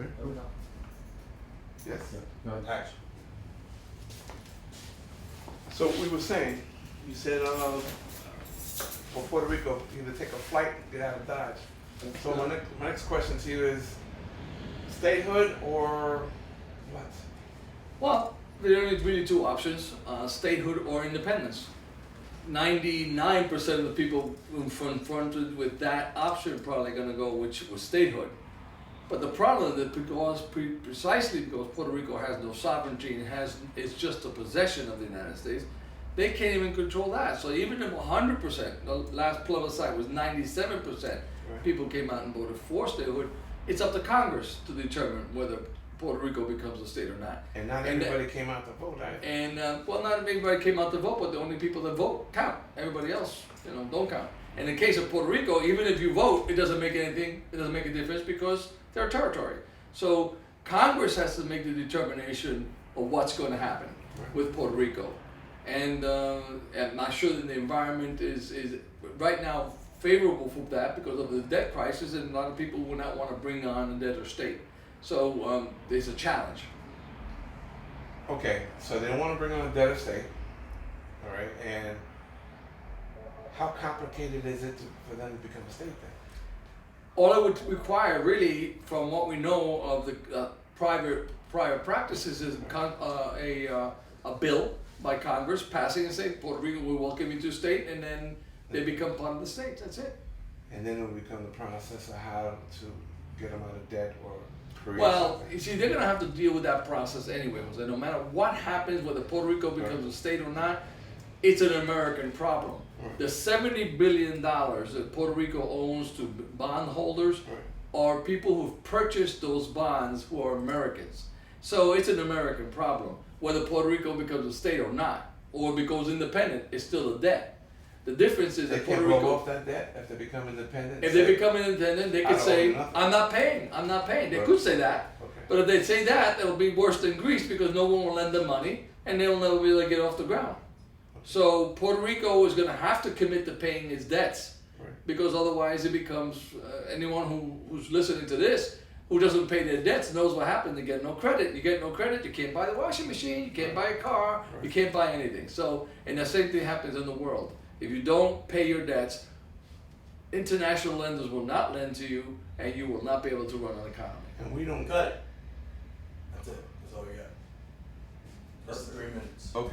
Okay. Yes. Action. So we were saying, you said for Puerto Rico, either take a flight, get out of Dodge. So my next question to you is, statehood or what? Well, there are only really two options, statehood or independence. 99% of the people who confronted with that option are probably going to go with statehood. But the problem is precisely because Puerto Rico has no sovereignty and it's just a possession of the United States, they can't even control that. So even if 100%, the last plebiscite was 97%, people came out and voted for statehood, it's up to Congress to determine whether Puerto Rico becomes a state or not. And not everybody came out to vote, right? And well, not everybody came out to vote, but the only people that vote count. Everybody else, don't count. And in the case of Puerto Rico, even if you vote, it doesn't make anything. It doesn't make a difference because they're a territory. So Congress has to make the determination of what's going to happen with Puerto Rico. And I'm not sure that the environment is right now favorable for that because of the debt crisis, and a lot of people will not want to bring on a debtor state. So there's a challenge. Okay, so they don't want to bring on a debtor state, all right, and how complicated is it for them to become a state then? All it would require, really, from what we know of the prior practices, is a bill by Congress passing and saying Puerto Rico will welcome you to state, and then they become part of the state. That's it. And then it will become the process of how to get them out of debt or create Well, something. you see, they're going to have to deal with that process anyway. So no matter what happens, whether Puerto Rico becomes a state or not, it's an American problem. The $70 billion that Puerto Rico owns to bondholders are people who've purchased those bonds who are Americans. So it's an American problem. Whether Puerto Rico becomes a state or not, or becomes independent, it's still a debt. The difference is that Puerto Rico... They can't Rico... roll off that debt if they become independent? If they become independent, they could say, I'm not paying. They could say that. Okay. But if they say that, it'll be worse than Greece because no one will lend them money and they'll never be able to get off the ground. So Puerto Rico is going to have to commit to paying its debts because otherwise it becomes, anyone who's listening to this who doesn't pay their debts knows what happens. They get no credit. You get no credit, you can't buy the washing machine, you can't buy a car, you can't buy anything. So, and the same thing happens in the world. If you don't pay your debts, international lenders will not lend to you and you will not be able to run an economy. And we don't... Got it. That's it. That's all we got. That's the 3 minutes. Okay.